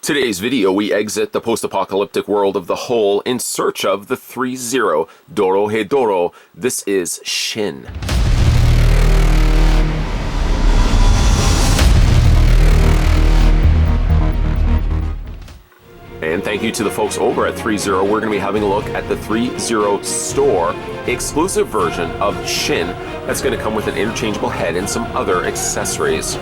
Today's video, we exit the post-apocalyptic world of the Hole in search of the ThreeZero Dorohedoro. This is Shin. And thank you to the folks over at ThreeZero. We're going to be having a look at the ThreeZero store exclusive version of Shin that's going to come with an interchangeable head and some other accessories.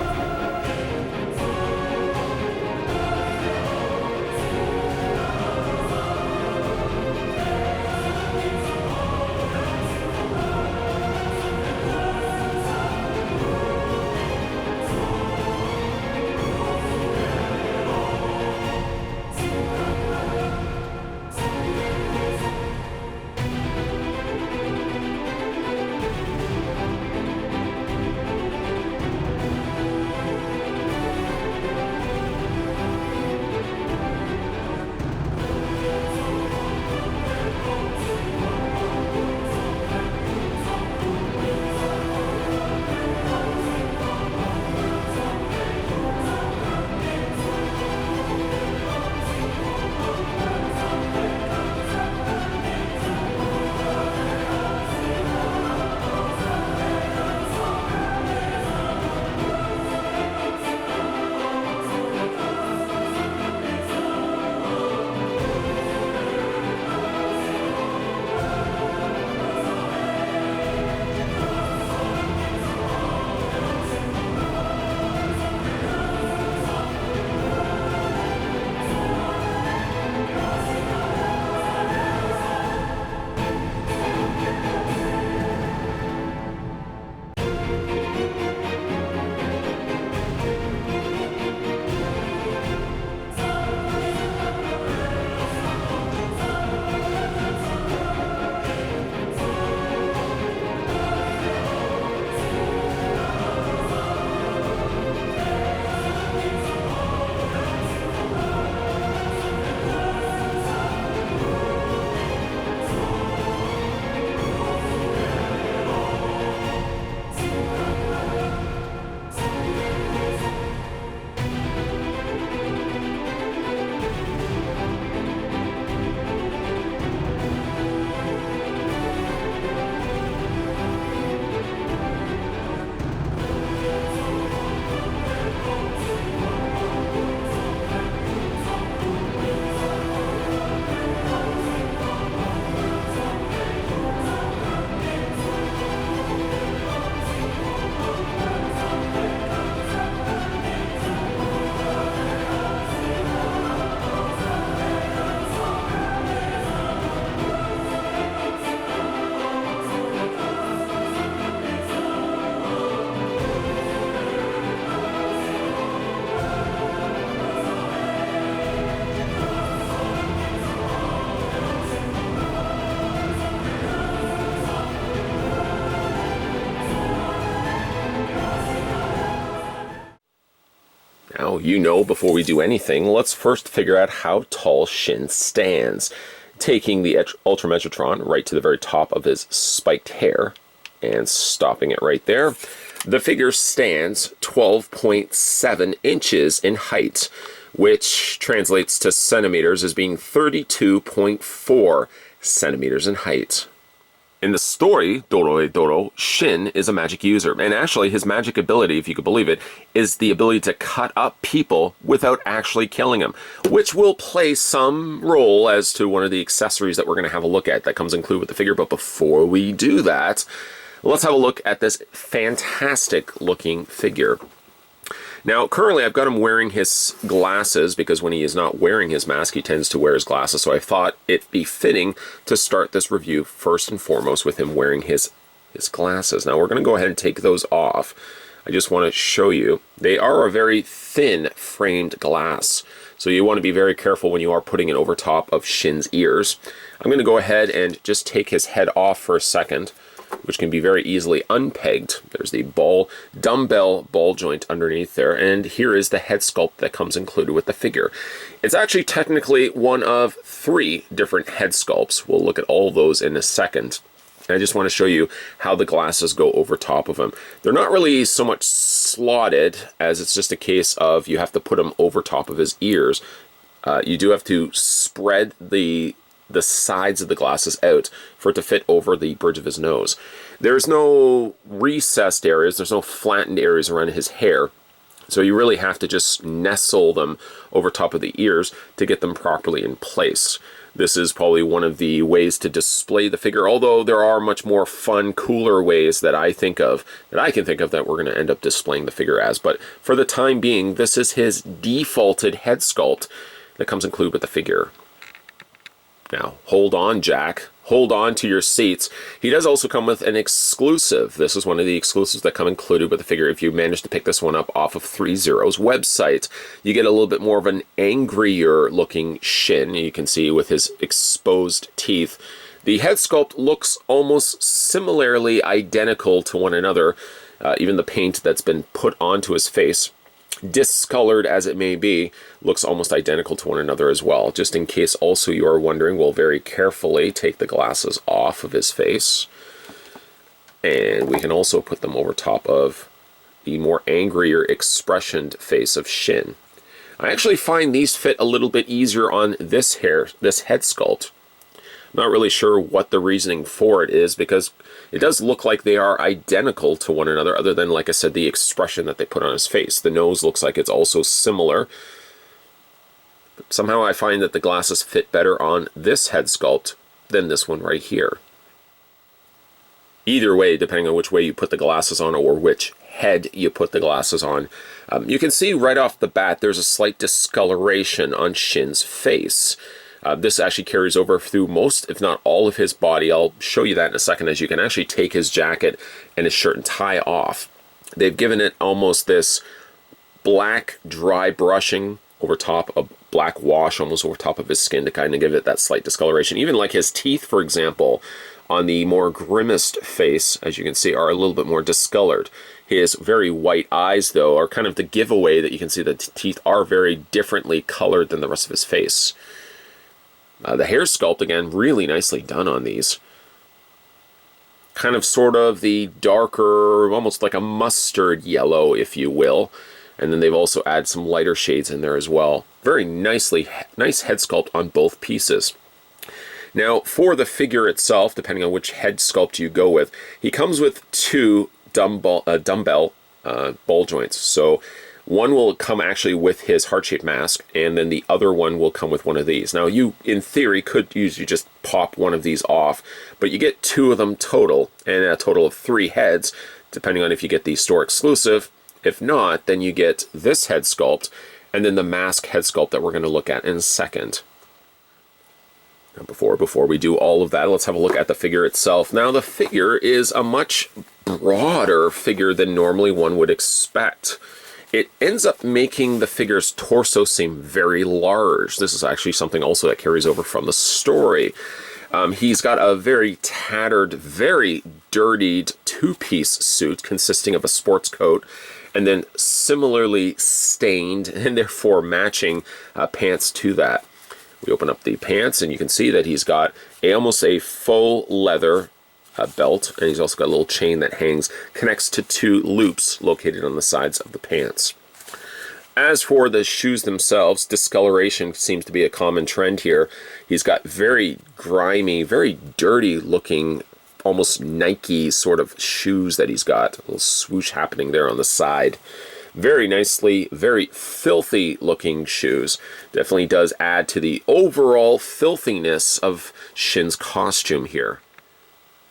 Now, before we do anything, let's first figure out how tall Shin stands. Taking the Ultramegatron right to the very top of his spiked hair and stopping it right there, the figure stands 12.7 inches in height, which translates to centimeters as being 32.4 centimeters in height. In the story, Dorohedoro, Shin is a magic user, and actually his magic ability, if you could believe it, is the ability to cut up people without actually killing them, which will play some role as to one of the accessories that we're going to have a look at that comes included with the figure. But before we do that, let's have a look at this fantastic looking figure. Now, currently I've got him wearing his glasses because when he is not wearing his mask, he tends to wear his glasses. So I thought it be fitting to start this review first and foremost with him wearing his glasses. Now, we're going to go ahead and take those off. I just want to show you. They are a very thin framed glass, so you want to be very careful when you are putting it over top of Shin's ears. I'm going to go ahead and just take his head off for a second, which can be very easily unpegged. There's the dumbbell ball joint underneath there, and here is the head sculpt that comes included with the figure. It's actually technically one of 3 different head sculpts. We'll look at all of those in a second. And I just want to show you how the glasses go over top of them. They're not really so much slotted as it's just a case of you have to put them over top of his ears You do have to spread the sides of the glasses out for it to fit over the bridge of his nose. There's no recessed areas, there's no flattened areas around his hair, so you really have to just nestle them over top of the ears to get them properly in place. This is probably one of the ways to display the figure, although there are much more fun, cooler ways that I can think of that we're going to end up displaying the figure as. But for the time being, this is his defaulted head sculpt that comes included with the figure. Now, hold on, Jack. Hold on to your seats. He does also come with an exclusive. This is one of the exclusives that come included with the figure. If you manage to pick this one up off of ThreeZero's website, you get a little bit more of an angrier looking Shin. You can see with his exposed teeth. The head sculpt looks almost similarly identical to one another. Even the paint that's been put onto his face, discolored as it may be, looks almost identical to one another as well. Just in case also you are wondering, we'll very carefully take the glasses off of his face, and we can also put them over top of the more angrier expressioned face of Shin. I actually find these fit a little bit easier on this head sculpt. I'm not really sure what the reasoning for it is, because it does look like they are identical to one another, other than, like I said, the expression that they put on his face. The nose looks like it's also similar. But somehow I find that the glasses fit better on this head sculpt than this one right here. Either way, depending on which way you put the glasses on or which head you put the glasses on, you can see right off the bat there's a slight discoloration on Shin's face. This actually carries over through most, if not all, of his body. I'll show you that in a second, as you can actually take his jacket and his shirt and tie off. They've given it almost this black dry brushing over top, a black wash almost over top of his skin to kind of give it that slight discoloration. Even like his teeth, for example, on the more grimaced face, as you can see, are a little bit more discolored. His very white eyes, though, are kind of the giveaway that you can see the teeth are very differently colored than the rest of his face. The hair sculpt, again, really nicely done on these. Kind of sort of the darker, almost like a mustard yellow, if you will. And then they've also added some lighter shades in there as well. Very nice head sculpt on both pieces. Now, for the figure itself, depending on which head sculpt you go with, he comes with two dumbbell ball joints. So one will come actually with his heart-shaped mask, and then the other one will come with one of these. Now, you, in theory, could usually just pop one of these off, but you get two of them total, and a total of 3 heads, depending on if you get the store exclusive. If not, then you get this head sculpt, and then the mask head sculpt that we're going to look at in a second. Now, before we do all of that, let's have a look at the figure itself. Now, the figure is a much broader figure than normally one would expect. It ends up making the figure's torso seem very large. This is actually something also that carries over from the story. He's got a very tattered, very dirtied 2-piece suit consisting of a sports coat and then similarly stained and therefore matching pants to that. We open up the pants and you can see that he's got almost a faux leather belt, and he's also got a little chain that connects to 2 loops located on the sides of the pants. As for the shoes themselves, discoloration seems to be a common trend here. He's got very grimy, very dirty looking, almost Nike sort of shoes that he's got. A little swoosh happening there on the side. Very nicely, very filthy looking shoes. Definitely does add to the overall filthiness of Shin's costume here.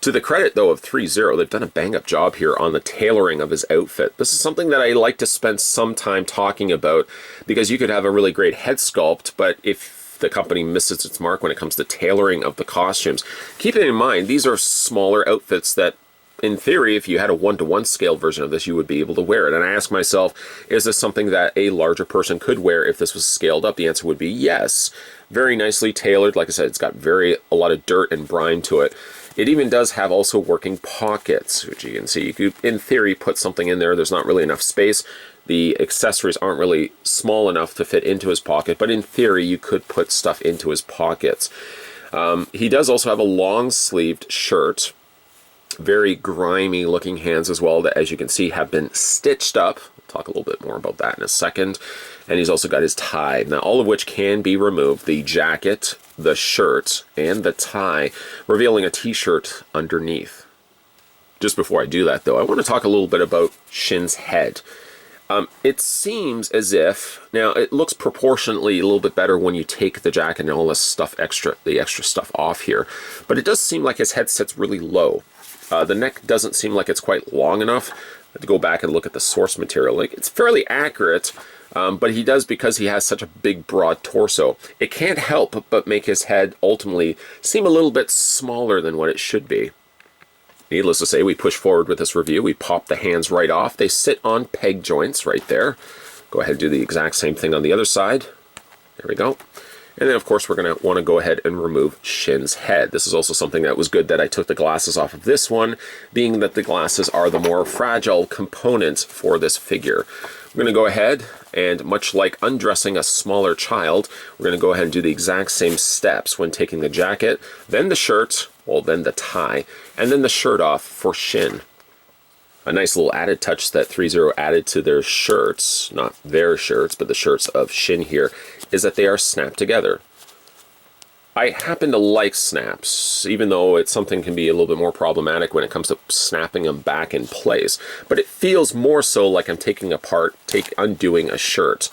To the credit, though, of ThreeZero, they've done a bang-up job here on the tailoring of his outfit. This is something that I like to spend some time talking about, because you could have a really great head sculpt, but if the company misses its mark when it comes to tailoring of the costumes, keep it in mind, these are smaller outfits that, in theory, if you had a 1-to-1 scale version of this, you would be able to wear it. And I ask myself, is this something that a larger person could wear if this was scaled up? The answer would be yes. Very nicely tailored. Like I said, it's got a lot of dirt and brine to it. It even does have also working pockets, which you can see. You could, in theory, put something in there. There's not really enough space. The accessories aren't really small enough to fit into his pocket, but in theory, you could put stuff into his pockets. He does also have a long-sleeved shirt. Very grimy looking hands as well, that, as you can see, have been stitched up. Talk a little bit more about that in a second. And he's also got his tie. Now, all of which can be removed. The jacket, the shirt, and the tie, revealing a t-shirt underneath. Just before I do that, though, I want to talk a little bit about Shin's head. It seems as if, now it looks proportionately a little bit better when you take the jacket and all this stuff the extra stuff off here, but it does seem like his head sits really low. The neck doesn't seem like it's quite long enough. I have to go back and look at the source material. Like, it's fairly accurate, but he does, because he has such a big, broad torso, it can't help but make his head ultimately seem a little bit smaller than what it should be. Needless to say, we push forward with this review. We pop the hands right off. They sit on peg joints right there. Go ahead and do the exact same thing on the other side. There we go. And then, of course, we're going to want to go ahead and remove Shin's head. This is also something that was good that I took the glasses off of this one, being that the glasses are the more fragile components for this figure. We're going to go ahead and, much like undressing a smaller child, we're going to go ahead and do the exact same steps when taking the jacket, then the shirt, well, then the tie, and then the shirt off for Shin. A nice little added touch that ThreeZero added to their shirts, not their shirts, but the shirts of Shin here, is that they are snapped together. I happen to like snaps, even though it's something can be a little bit more problematic when it comes to snapping them back in place. But it feels more so like I'm taking apart, undoing a shirt.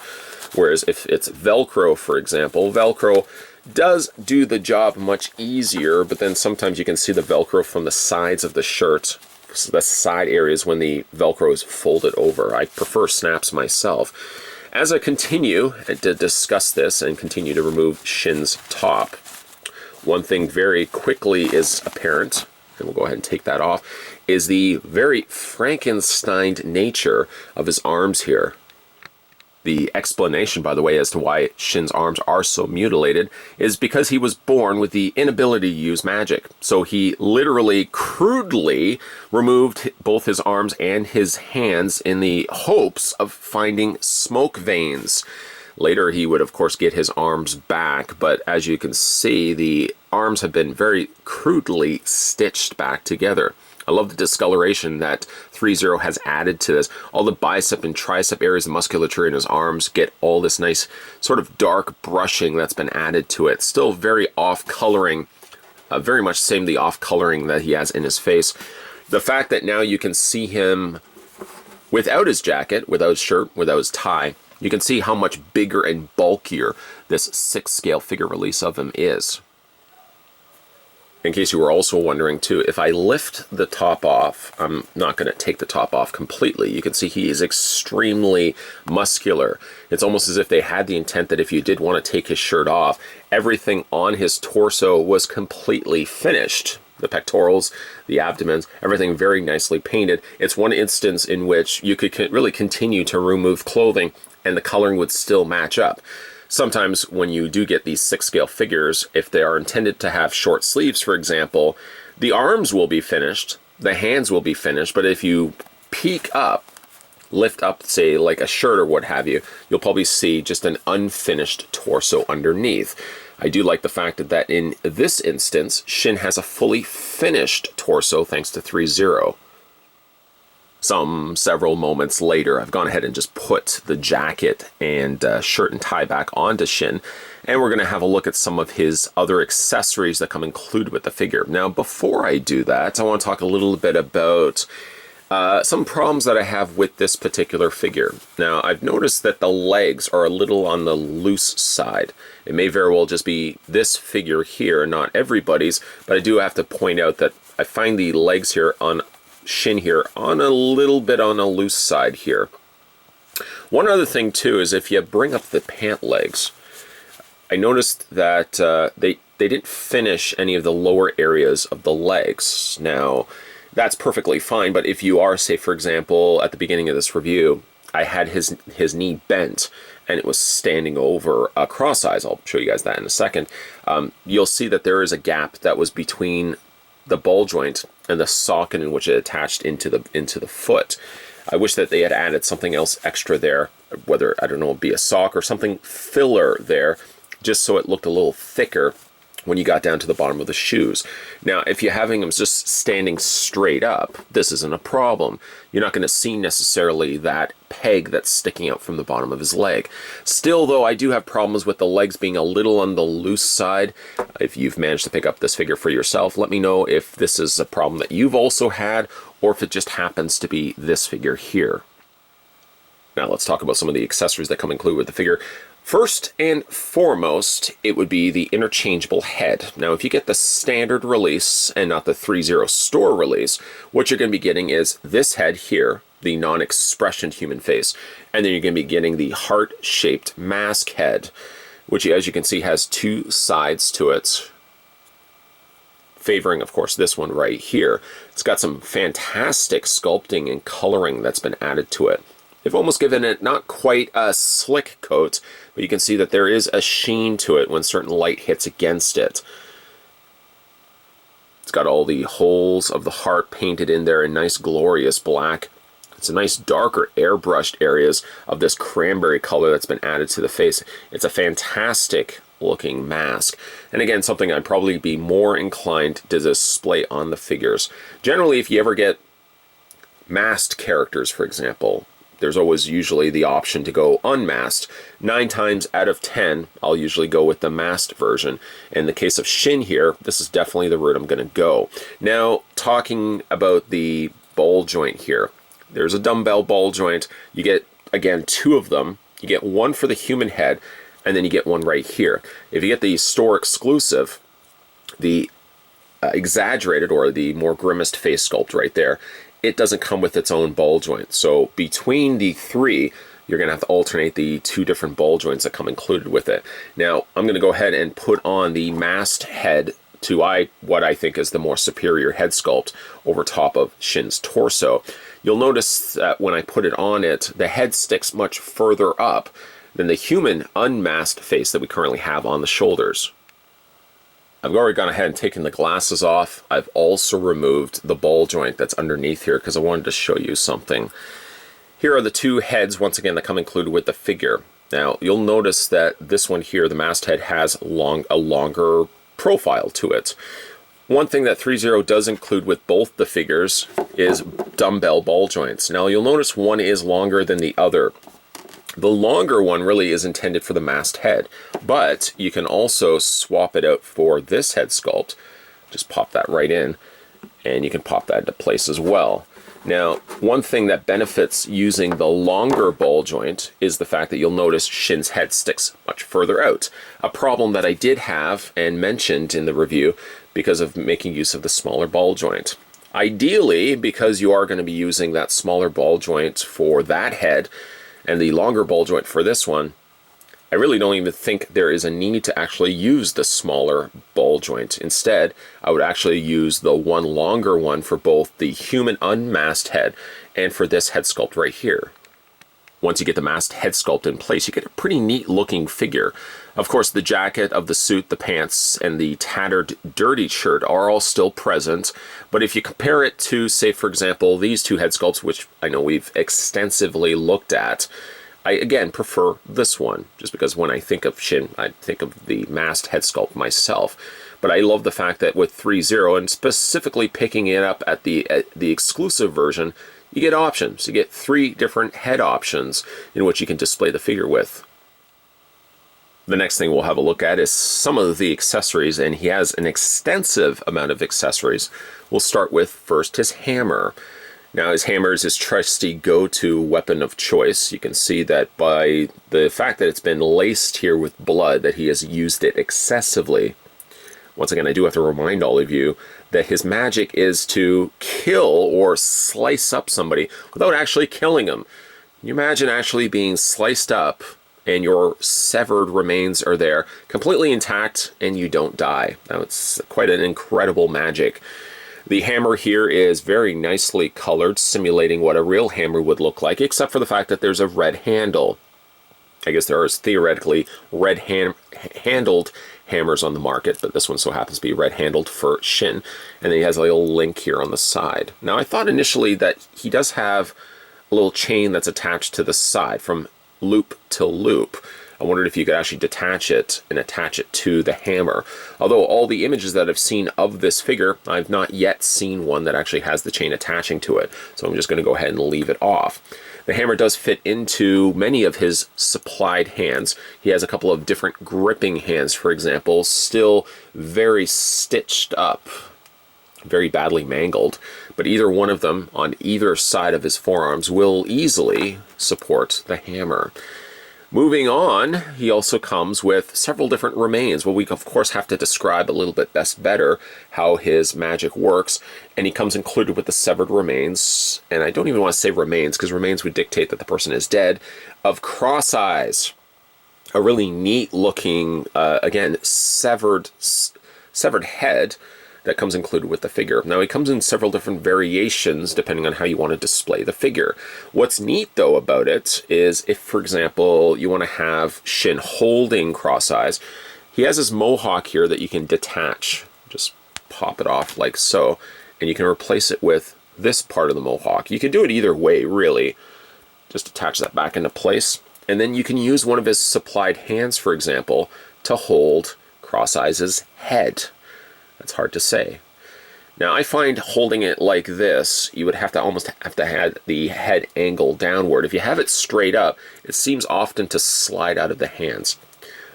Whereas if it's Velcro, for example, Velcro does do the job much easier, but then sometimes you can see the Velcro from the sides of the shirt, so the side areas when the Velcro is folded over. I prefer snaps myself. As I continue to discuss this and continue to remove Shin's top, one thing very quickly is apparent, and we'll go ahead and take that off, is the very Frankensteined nature of his arms here. The explanation, by the way, as to why Shin's arms are so mutilated is because he was born with the inability to use magic. So he literally, crudely removed both his arms and his hands in the hopes of finding smoke veins. Later, he would, of course, get his arms back, but as you can see, the arms have been very crudely stitched back together. I love the discoloration that ThreeZero has added to this. All the bicep and tricep areas of musculature in his arms get all this nice sort of dark brushing that's been added to it. Still very off-coloring, very much same the off-coloring that he has in his face. The fact that now you can see him without his jacket, without his shirt, without his tie, you can see how much bigger and bulkier this 6-scale figure release of him is. In case you were also wondering too, if I lift the top off, I'm not going to take the top off completely. You can see he is extremely muscular. It's almost as if they had the intent that if you did want to take his shirt off, everything on his torso was completely finished. The pectorals, the abdomen, everything very nicely painted. It's one instance in which you could really continue to remove clothing and the coloring would still match up. Sometimes when you do get these 6-scale figures, if they are intended to have short sleeves, for example, the arms will be finished, the hands will be finished, but if you peek up, lift up, say, like a shirt or what have you, you'll probably see just an unfinished torso underneath. I do like the fact that in this instance, Shin has a fully finished torso thanks to ThreeZero. Several moments later, I've gone ahead and just put the jacket and shirt and tie back onto Shin, and we're going to have a look at some of his other accessories that come included with the figure. Now, before I do that, I want to talk a little bit about some problems that I have with this particular figure. Now, I've noticed that the legs are a little on the loose side. It may very well just be this figure here, not everybody's, but I do have to point out that I find the legs here on Shin here on a little bit on a loose side here. One other thing too is if you bring up the pant legs, I noticed that they didn't finish any of the lower areas of the legs. Now, that's perfectly fine, but if you are, say, for example, at the beginning of this review, I had his knee bent and it was standing over cross-eyes. I'll show you guys that in a second. You'll see that there is a gap that was between the ball joint and the socket in which it attached into the foot. I wish that they had added something else extra there, whether, I don't know, it'd be a sock or something filler there, just so it looked a little thicker when you got down to the bottom of the shoes. Now, if you're having him just standing straight up, this isn't a problem. You're not going to see necessarily that peg that's sticking out from the bottom of his leg. Still, though, I do have problems with the legs being a little on the loose side. If you've managed to pick up this figure for yourself, let me know if this is a problem that you've also had, or if it just happens to be this figure here. Now, let's talk about some of the accessories that come included with the figure. First and foremost, it would be the interchangeable head. Now, if you get the standard release and not the ThreeZero store release, what you're going to be getting is this head here, the non-expressioned human face, and then you're going to be getting the heart-shaped mask head, which, as you can see, has two sides to it, favoring, of course, this one right here. It's got some fantastic sculpting and coloring that's been added to it. They've almost given it not quite a slick coat, but you can see that there is a sheen to it when certain light hits against it. It's got all the holes of the heart painted in there in nice glorious black. It's a nice darker airbrushed areas of this cranberry color that's been added to the face. It's a fantastic looking mask. And again, something I'd probably be more inclined to display on the figures. Generally, if you ever get masked characters, for example, there's always usually the option to go unmasked. 9 times out of 10, I'll usually go with the masked version. In the case of Shin here, this is definitely the route I'm going to go. Now, talking about the ball joint here, there's a dumbbell ball joint. You get, again, 2 of them. You get one for the human head, and then you get one right here. If you get the store exclusive, the exaggerated or the more grimaced face sculpt right there, it doesn't come with its own ball joint. So between the 3, you're going to have to alternate the 2 different ball joints that come included with it. Now, I'm going to go ahead and put on the masked head to what I think is the more superior head sculpt over top of Shin's torso. You'll notice that when I put it on it, the head sticks much further up than the human unmasked face that we currently have on the shoulders. I've already gone ahead and taken the glasses off. I've also removed the ball joint that's underneath here because I wanted to show you something. Here are the 2 heads, once again, that come included with the figure. Now, you'll notice that this one here, the masthead, has a longer profile to it. One thing that ThreeZero does include with both the figures is dumbbell ball joints. Now, you'll notice one is longer than the other. The longer one really is intended for the masked head, but you can also swap it out for this head sculpt. Just pop that right in, and you can pop that into place as well. Now, one thing that benefits using the longer ball joint is the fact that you'll notice Shin's head sticks much further out. A problem that I did have and mentioned in the review because of making use of the smaller ball joint. Ideally, because you are going to be using that smaller ball joint for that head, and the longer ball joint for this one, I really don't even think there is a need to actually use the smaller ball joint. Instead, I would actually use the one longer one for both the human unmasked head and for this head sculpt right here. Once you get the masked head sculpt in place, you get a pretty neat looking figure. Of course, the jacket of the suit, the pants, and the tattered, dirty shirt are all still present. But if you compare it to, say, for example, these 2 head sculpts, which I know we've extensively looked at, I, again, prefer this one. Just because when I think of Shin, I think of the masked head sculpt myself. But I love the fact that with ThreeZero, and specifically picking it up at the exclusive version, you get options. You get 3 different head options in which you can display the figure with. The next thing we'll have a look at is some of the accessories, and he has an extensive amount of accessories. We'll start with first his hammer. Now, his hammer is his trusty go-to weapon of choice. You can see that by the fact that it's been laced here with blood, that he has used it excessively. Once again, I do have to remind all of you that his magic is to kill or slice up somebody without actually killing them. Can you imagine actually being sliced up and your severed remains are there completely intact and you don't die? Now, it's quite an incredible magic. The hammer here is very nicely colored, simulating what a real hammer would look like, except for the fact that there's a red handle. I guess there is theoretically red-handled hammers on the market, but this one so happens to be red-handled for Shin. And then he has a little link here on the side. Now, I thought initially that he does have a little chain that's attached to the side from loop to loop. I wondered if you could actually detach it and attach it to the hammer. Although all the images that I've seen of this figure, I've not yet seen one that actually has the chain attaching to it. So I'm just going to go ahead and leave it off. The hammer does fit into many of his supplied hands. He has a couple of different gripping hands, for example, still very stitched up, very badly mangled, but either one of them on either side of his forearms will easily support the hammer. Moving on, he also comes with several different remains. Well, we of course have to describe a little bit better how his magic works, and he comes included with the severed remains, and I don't even want to say remains because remains would dictate that the person is dead, of Cross Eyes. A really neat looking, again, severed head that comes included with the figure. Now, he comes in several different variations depending on how you want to display the figure. What's neat, though, about it is if, for example, you want to have Shin holding Cross Eyes, he has his mohawk here that you can detach. Just pop it off like so, and you can replace it with this part of the mohawk. You can do it either way, really. Just attach that back into place, and then you can use one of his supplied hands, for example, to hold Cross Eyes' head. That's hard to say. Now, I find holding it like this, you would almost have to have the head angle downward. If you have it straight up, it seems often to slide out of the hands.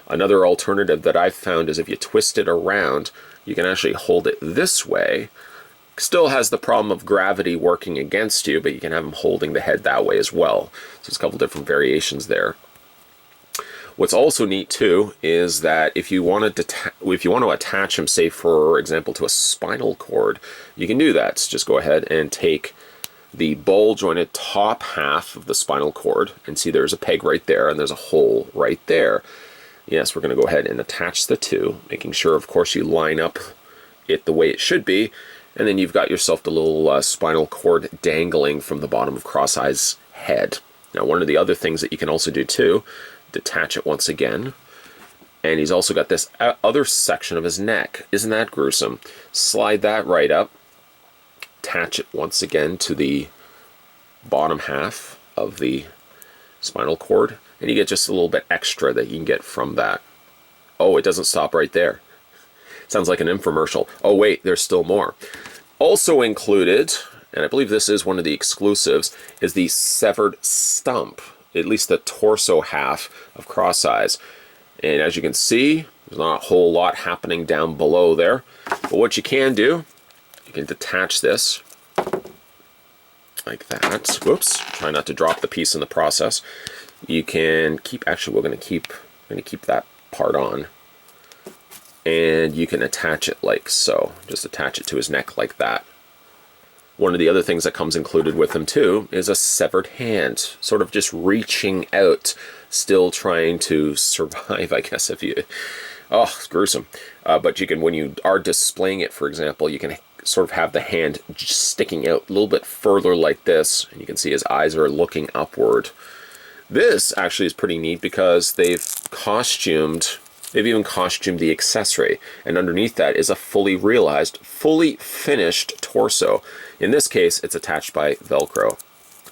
Another alternative that I've found is if you twist it around, you can actually hold it this way. Still has the problem of gravity working against you, but you can have him holding the head that way as well. So there's a couple different variations there. What's also neat too is that if you want to attach him, say for example, to a spinal cord, you can do that. So just go ahead and take the ball jointed top half of the spinal cord, and see there's a peg right there and there's a hole right there. Yes, we're going to go ahead and attach the two, making sure, of course, you line up it the way it should be, and then you've got yourself the little spinal cord dangling from the bottom of Cross Eyes' head. Now, one of the other things that you can also do too, detach it once again, and he's also got this other section of his neck. Isn't that gruesome? Slide that right up, attach it once again to the bottom half of the spinal cord, and you get just a little bit extra that you can get from that. Oh, it doesn't stop right there. Sounds like an infomercial. Oh wait, there's still more. Also included, and I believe this is one of the exclusives, is the severed stump, at least the torso half of Cross Eyes. And as you can see, there's not a whole lot happening down below there. But what you can do, you can detach this like that. Whoops, try not to drop the piece in the process. You can keep, actually we're going to keep that part on. And you can attach it like so. Just attach it to his neck like that. One of the other things that comes included with him too is a severed hand, sort of just reaching out, still trying to survive, I guess, if you... Oh, it's gruesome. But you can, when you are displaying it, for example, you can sort of have the hand just sticking out a little bit further like this, and you can see his eyes are looking upward. This actually is pretty neat because they've even costumed the accessory, and underneath that is a fully realized, fully finished torso. In this case, it's attached by Velcro.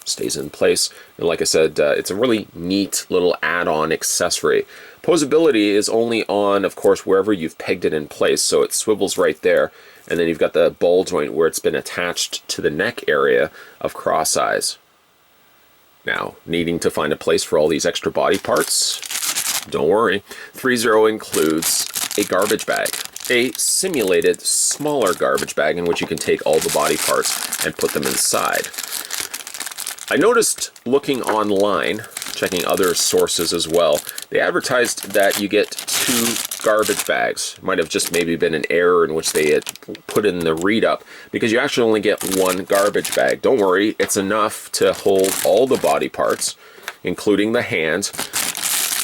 Stays in place, and like I said, it's a really neat little add-on accessory. Posability is only on, of course, wherever you've pegged it in place, so it swivels right there, and then you've got the ball joint where it's been attached to the neck area of Cross Eyes. Now, needing to find a place for all these extra body parts, don't worry. ThreeZero includes a garbage bag, a simulated smaller garbage bag in which you can take all the body parts and put them inside. I noticed looking online, checking other sources as well, they advertised that you get 2 garbage bags. Might have just maybe been an error in which they had put in the read-up, because you actually only get 1 garbage bag. Don't worry, it's enough to hold all the body parts, including the hands,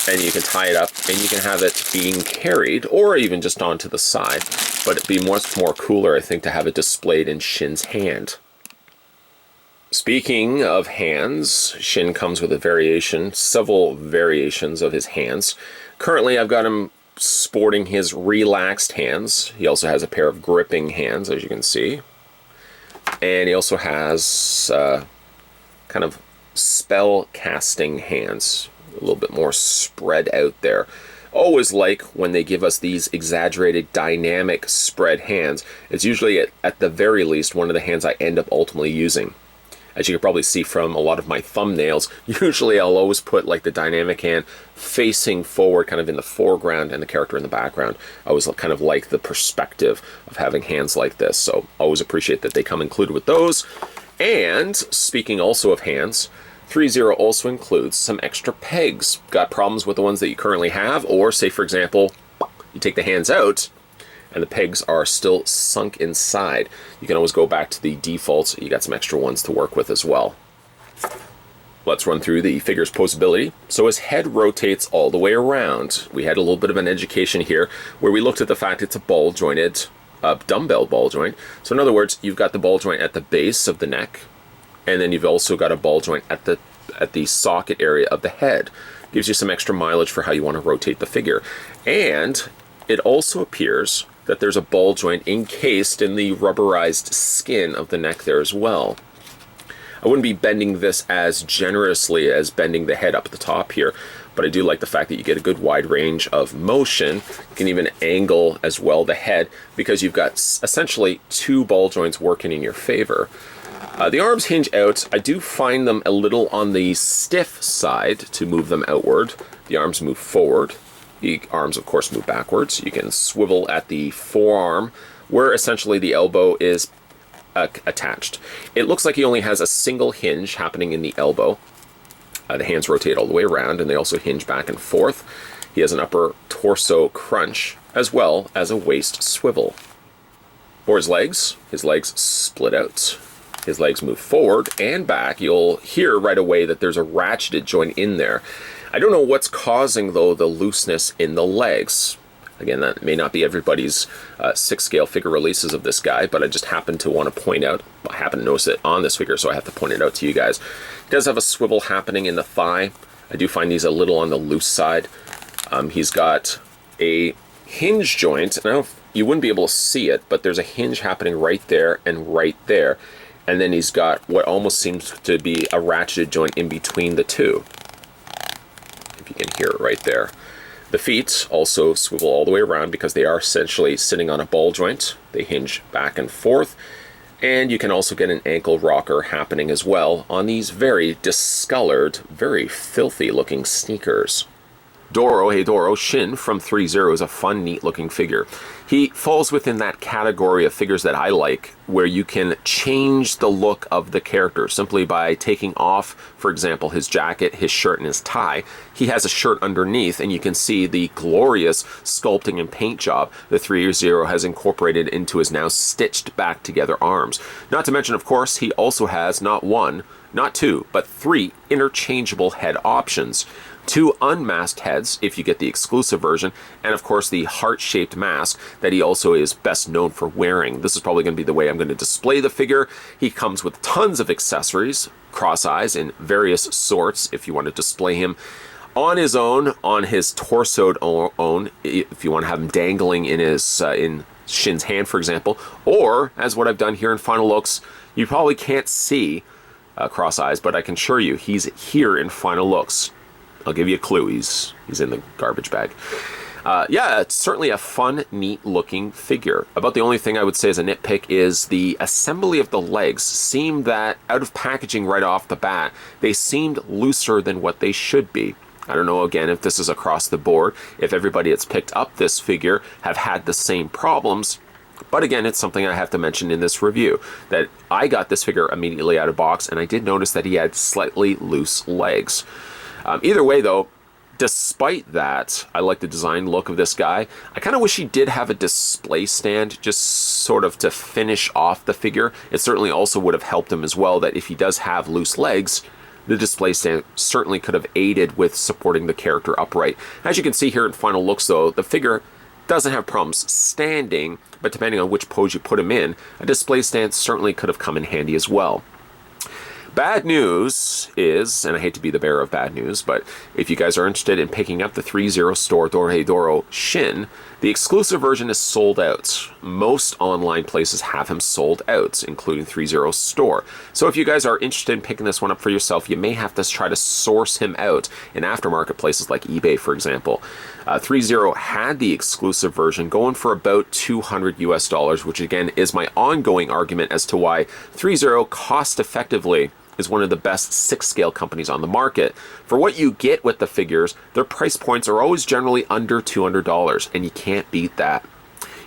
and you can tie it up and you can have it being carried or even just onto the side. But it'd be much more cooler, I think, to have it displayed in Shin's hand. Speaking of hands, Shin comes with a variation, several variations of his hands. Currently, I've got him sporting his relaxed hands. He also has a pair of gripping hands, as you can see. And he also has kind of spell casting hands. A little bit more spread out there. Always like when they give us these exaggerated dynamic spread hands. It's usually at the very least one of the hands I end up ultimately using. As you can probably see from a lot of my thumbnails, usually I'll always put like the dynamic hand facing forward, kind of in the foreground, and the character in the background. I always kind of like the perspective of having hands like this, so always appreciate that they come included with those. And speaking also of hands, ThreeZero also includes some extra pegs. Got problems with the ones that you currently have, or say for example, you take the hands out and the pegs are still sunk inside. You can always go back to the defaults. You got some extra ones to work with as well. Let's run through the figure's posability. So his head rotates all the way around. We had a little bit of an education here where we looked at the fact it's a ball jointed dumbbell ball joint. So in other words, you've got the ball joint at the base of the neck, and then you've also got a ball joint at the socket area of the head. Gives you some extra mileage for how you want to rotate the figure. And it also appears that there's a ball joint encased in the rubberized skin of the neck there as well. I wouldn't be bending this as generously as bending the head up at the top here, but I do like the fact that you get a good wide range of motion. You can even angle as well the head, because you've got essentially two ball joints working in your favor. The arms hinge out. I do find them a little on the stiff side to move them outward. The arms move forward. The arms, of course, move backwards. You can swivel at the forearm, where essentially the elbow is attached. It looks like he only has a single hinge happening in the elbow. The hands rotate all the way around, and they also hinge back and forth. He has an upper torso crunch, as well as a waist swivel. For his legs split out. His legs move forward and back. You'll hear right away that there's a ratcheted joint in there. I don't know what's causing, though, the looseness in the legs. Again, that may not be everybody's 6-scale figure releases of this guy, but I just happen to want to point out, I happen to notice it on this figure, so I have to point it out to you guys. He does have a swivel happening in the thigh. I do find these a little on the loose side. He's got a hinge joint. Now, you wouldn't be able to see it, but there's a hinge happening right there and right there. And then he's got what almost seems to be a ratcheted joint in between the two. If you can hear it right there. The feet also swivel all the way around because they are essentially sitting on a ball joint. They hinge back and forth. And you can also get an ankle rocker happening as well on these very discolored, very filthy looking sneakers. Dorohedoro Shin from ThreeZero is a fun, neat looking figure. He falls within that category of figures that I like, where you can change the look of the character simply by taking off, for example, his jacket, his shirt, and his tie. He has a shirt underneath, and you can see the glorious sculpting and paint job that ThreeZero has incorporated into his now stitched back together arms. Not to mention, of course, he also has not one, not two, but 3 interchangeable head options. 2 unmasked heads, if you get the exclusive version, and of course the heart-shaped mask that he also is best known for wearing. This is probably going to be the way I'm going to display the figure. He comes with tons of accessories, cross eyes in various sorts, if you want to display him on his own, on his torsoed own, if you want to have him dangling in his in Shin's hand, for example, or, as what I've done here in Final Looks, you probably can't see cross eyes, but I can assure you he's here in Final Looks. I'll give you a clue. He's in the garbage bag. Yeah, it's certainly a fun, neat-looking figure. About the only thing I would say as a nitpick is the assembly of the legs seemed that, out of packaging right off the bat, they seemed looser than what they should be. I don't know, again, if this is across the board, if everybody that's picked up this figure have had the same problems. But again, it's something I have to mention in this review, that I got this figure immediately out of box, and I did notice that he had slightly loose legs. Either way, though, despite that, I like the design look of this guy. I kind of wish he did have a display stand just sort of to finish off the figure. It certainly also would have helped him as well that if he does have loose legs, the display stand certainly could have aided with supporting the character upright. As you can see here in Final Looks, though, the figure doesn't have problems standing, but depending on which pose you put him in, a display stand certainly could have come in handy as well. Bad news is, and I hate to be the bearer of bad news, but if you guys are interested in picking up the ThreeZero Dorohedoro Shin, the exclusive version is sold out. Most online places have him sold out, including ThreeZero Store. So if you guys are interested in picking this one up for yourself, you may have to try to source him out in aftermarket places like eBay, for example. ThreeZero had the exclusive version going for about $200 US, which again is my ongoing argument as to why ThreeZero cost effectively is one of the best 6-scale companies on the market. For what you get with the figures, their price points are always generally under $200, and you can't beat that.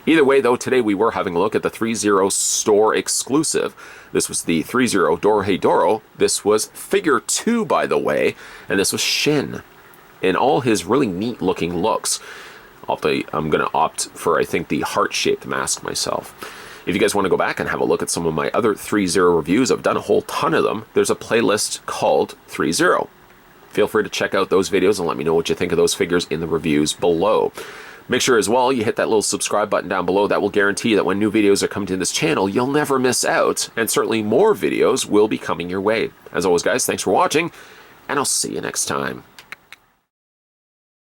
Either way, though, today we were having a look at the ThreeZero Store exclusive. This was the ThreeZero Dorohedoro. This was figure 2, by the way, and this was Shin in all his really neat looking looks. I'm going to opt for, I think, the heart-shaped mask myself. If you guys want to go back and have a look at some of my other ThreeZero reviews, I've done a whole ton of them. There's a playlist called ThreeZero. Feel free to check out those videos and let me know what you think of those figures in the reviews below. Make sure as well you hit that little subscribe button down below. That will guarantee that when new videos are coming to this channel, you'll never miss out. And certainly more videos will be coming your way. As always, guys, thanks for watching, and I'll see you next time.